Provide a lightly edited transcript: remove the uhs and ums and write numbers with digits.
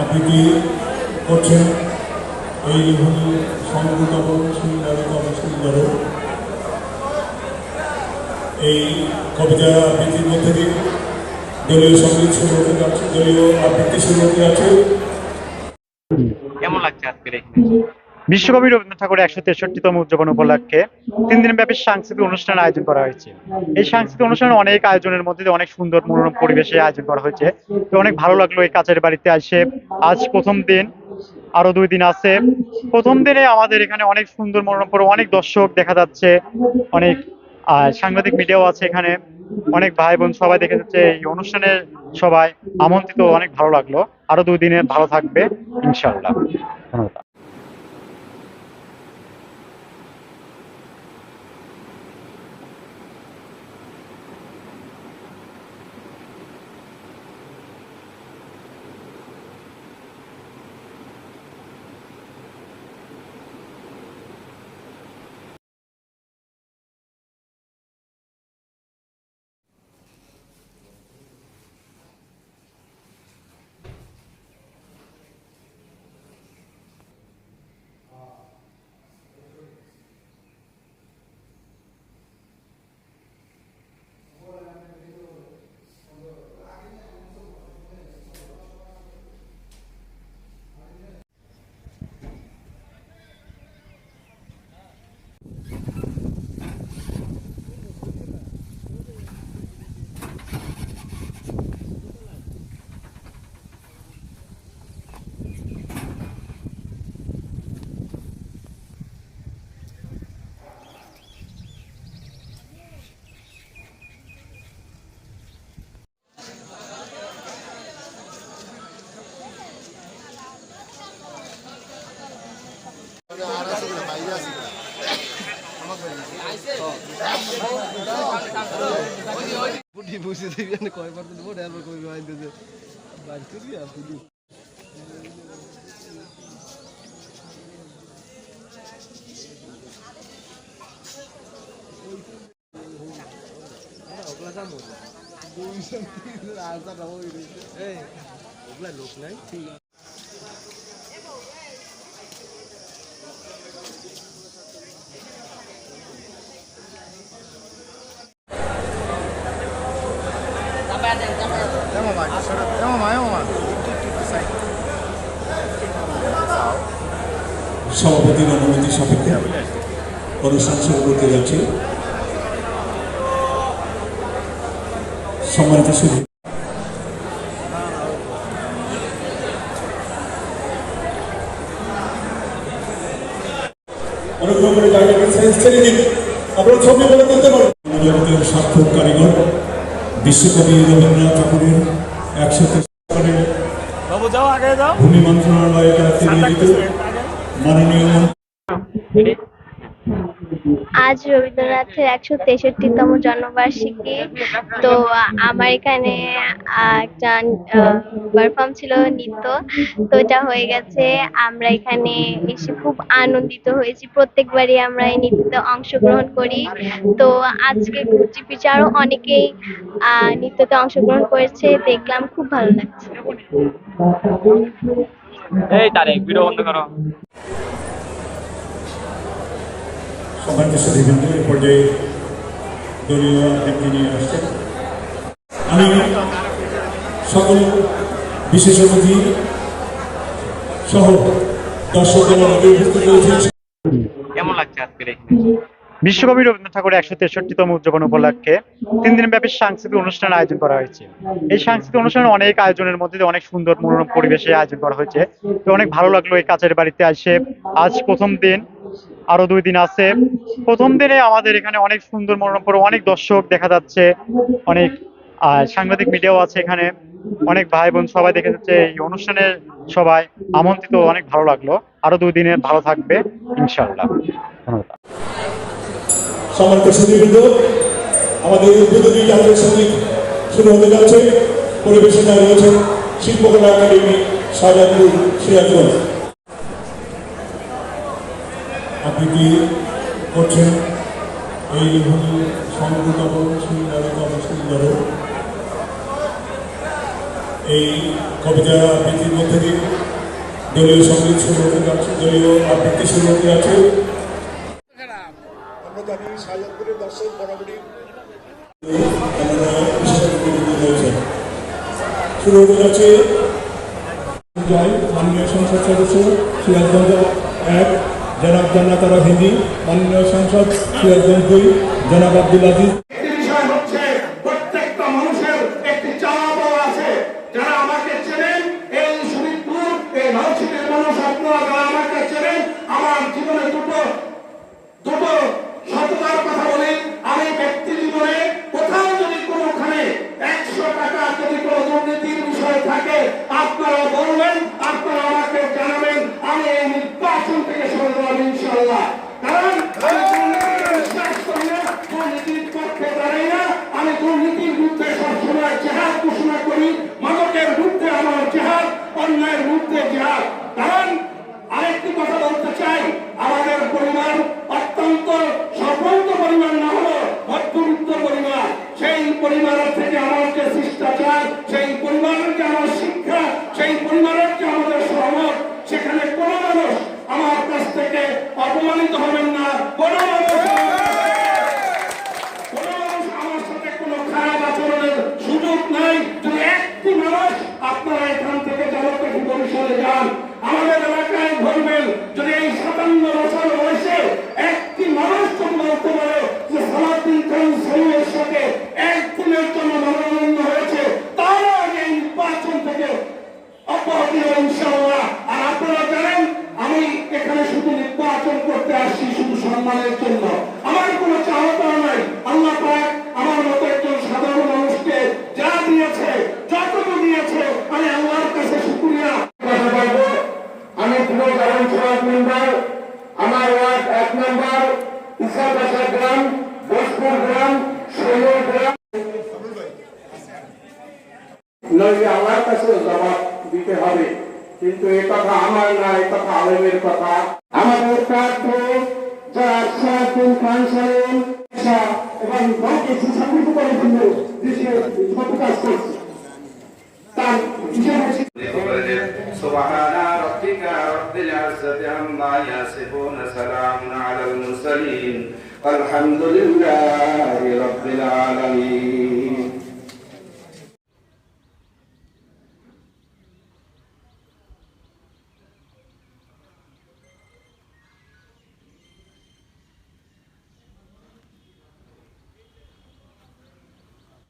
আবৃত্তি করছেন এই লেখনী সংগতম সুন্দরতম সুন্দর। এই কবিতা আবৃত্তির মধ্যে দিয়ে দলীয় সঙ্গীত শুরু হতে যাচ্ছে, দলীয় আবৃত্তি শুরু হতে যাচ্ছে। কেমন লাগছে আজকের এখানে? বিশ্বকবি রবীন্দ্রনাথ ঠাকুরের ১৬৩তম উদযাপন উপলক্ষে ৩ দিনব্যাপী সাংস্কৃতিক অনুষ্ঠানের আয়োজন করা হয়েছে। এই সাংস্কৃতিক অনুষ্ঠানে অনেক আয়োজনের মধ্যে দিয়ে অনেক সুন্দর মনোরম পরিবেশে আয়োজন করা হয়েছে। তো অনেক ভালো লাগলো এই কাছের বাড়িতে এসে। আজ প্রথম দিন, আরো ২ দিন আছে। প্রথম দিনে আমাদের এখানে অনেক সুন্দর মনোরম অনেক দর্শক দেখা যাচ্ছে, অনেক সাংবাদিক মিডিয়াও আছে এখানে, অনেক ভাই বোন সবাই দেখে যাচ্ছে। এই অনুষ্ঠানে সবাই আমন্ত্রিত, অনেক ভালো লাগলো। আরো ২ দিনে ভালো থাকবে ইনশাআল্লাহ। ধন্যবাদ। বুঝে দিবেন কয়বার তো দেবো ড্রাইভার কই বাইন্দে যে বাইর করি আপনি ওগুলা যাবো আর যা যাবো এই ওগুলা লোক নাই ঠিক আছে। সভাপতির অনুমতি সাপেক্ষে অনুষ্ঠান শুরু করতে যাচ্ছি। সম্মানিত সুধী, অনুগ্রহ করে জায়গাকে সাইজ ছেড়ে দিন, আপনারা ছবি বলে তুলতে পারেন। জগতের সার্থক কারিগর বিশ্বকবি রবীন্দ্রনাথ ঠাকুরের ১০০ ভূমি মন্ত্রণালয়ের দায়িত্বে নিয়োজিত মাননীয় আজ রবীন্দ্রনাথের ১৬৩তম জন্মবার্ষিকী। তো আমার এখানে একটা পারফর্ম ছিল নৃত্য, তো এটা হয়ে গেছে। আমরা এখানে এসে খুব আনন্দিত হয়েছি, প্রত্যেকবারই আমরা এই নৃত্যতে অংশগ্রহণ করি। তো আজকে ঘুরছি পিছে আরো অনেকেই নৃত্যতে অংশগ্রহণ করেছে, দেখলাম খুব ভালো লাগছে। এই তারেক ভিডিও বন্ধ করো। সম্মানিত সুধীবৃন্দ, এ পর্যায়ে দলীয় আবৃত্তি নিয়ে আসছেন। আমি সকল বিশেষ অতিথি সহ দর্শকদের মধ্যে উপস্থিত রয়েছেন। কেমন লাগছে আজকের এখানে? বিশ্বকবি রবীন্দ্রনাথ ঠাকুরের ১৬৩তম উদযাপন উপলক্ষে ৩ দিনব্যাপী সাংস্কৃতিক অনুষ্ঠানের আয়োজন করা হয়েছে। এই সাংস্কৃতিক অনুষ্ঠানে অনেক আয়োজনের মধ্যে দিয়ে অনেক সুন্দর মনোরম পরিবেশে আয়োজন করা হয়েছে। তো অনেক ভালো লাগলো এই কাছের বাড়িতে এসে। আজ প্রথম দিন, আরো ২ দিন আছে। প্রথম দিনে আমাদের এখানে অনেক সুন্দর মনোরম অনেক দর্শক দেখা যাচ্ছে, অনেক সাংবাদিক মিডিয়াও আছে এখানে, অনেক ভাই বোন সবাই দেখে যাচ্ছে। এই অনুষ্ঠানে সবাই আমন্ত্রিত, অনেক ভালো লাগলো। আরো ২ দিনে ভালো থাকবে ইনশাআল্লাহ। ধন্যবাদ। সম্মানিত সুধীবৃন্দ, আমাদের উদ্বোধনী জাতীয় সঙ্গীত শুরু হতে যাচ্ছে। পরিবেশনায় রয়েছে শিল্পকলা একাডেমি শাহজাদপুর সিরাজগঞ্জ। আবৃত্তি করছেন এই লেখনী সংগতম সুন্দরতম সুন্দর। এই কবিতা আবৃত্তির মধ্যে দিয়ে দলীয় সঙ্গীত শুরু হতে যাচ্ছে, দলীয় আবৃত্তি শুরু হতে যাচ্ছে। আমরা জানি শাহজাদপুরের দর্শক বরাবরই শুরু হতে যাচ্ছে। মাননীয় সংসদ সদস্য সিরাজগঞ্জ 1 জনাব জান্নাতারা হিন্দি, মাননীয় সংসদ সিরাজগঞ্জ 2 জনাব আব্দুল আজিজ। প্রত্যেকটা মানুষের একটি চাওয়া পাওয়া আছে। যারা আমাকে চেনেন, এই শরীরপুর এই নরসিংদীর মানুষ, আপনারা যারা আমাকে চেনেন, আমার জীবনে দুটো সততার কথা বলি। আমি ব্যক্তি জীবনে কোথাও যদি কোনোখানে 100 টাকা যদি কোনো দুর্নীতির বিষয় থাকে, আপনারা বলবেন, আপনারা আমাকে জানাবেন, আমি এই নির্বাচন থেকে সরে যাবো ইনশাআল্লাহ। কারণ বিশ্বাস করি না, দুর্নীতির পক্ষে দাঁড়াই না। আমি দুর্নীতির বিরুদ্ধে সবসময় জেহাদ ঘোষণা করি। মাদকের বিরুদ্ধে আমার জেহাদ, অন্যায়ের বিরুদ্ধে জেহাদ। কারণ আরেকটি কথা বলতে চাই, আমাদের পরিবার অত্যন্ত স্বল্প পরিবার না হলো মধ্যবিত্ত পরিবার। সেই পরিবারের থেকে আমার যে শিষ্টাচার, সেই পরিবারের যে আমার শিক্ষা, সেই পরিবারের যে আমাদের সহমত, সেখানে কোনো মানুষ আমার কাছ থেকে অপমানিত হবেন না। কোনো মানুষ আমার সাথে কোনো খারাপ আচরণের সুযোগ নাই। যদি একটি মানুষ আপনারা এখান থেকে জনপ্রতি বরিশালে যান, আমাদের এলাকায় ধরবেন, যদি এই 57 বছর বয়সে একটি মানুষ যদি বলতে পারে যে সালাউদ্দিন খান সাইয়ের সাথে একদিনের জন্য মনোনয়ন হয়েছে, তাহলে আগে এই নির্বাচন থেকে অব্যাহতি হবে ইনশাআল্লাহ। আর আপনারা জানেন, আমি এখানে শুধু নির্বাচন করতে আসছি শুধু সম্মানের জন্য। আমার কোনো চাওয়া পাওয়া নাই। আল্লাহ পাক আমার মতো একজন সাধারণ মানুষকে যা দিয়েছে, যতটুকু দিয়েছে, আমি আল্লাহর কাছে শুকরিয়া কথা বলবো। আমি পুরো গ্রাম মেম্বার, আমার ওয়ার্ড 1 নম্বর ইসাবাসা গ্রাম, বসপুর গ্রাম, ষোলো গ্রাম। নইলে আল্লাহর কাছে জবাব দিতে হবে। কিন্তু এ কথা আমার না, এ কথা আলেমের কথা। আমাদের প্রার্থী যারা সারাদিন খান সাহেব এবং দলকে সুসংগঠিত করার জন্য দেশে সব কাজ করছে, তার سبحان ربك رب العزة عما يصفون سلام على المرسلين والحمد لله رب العالمين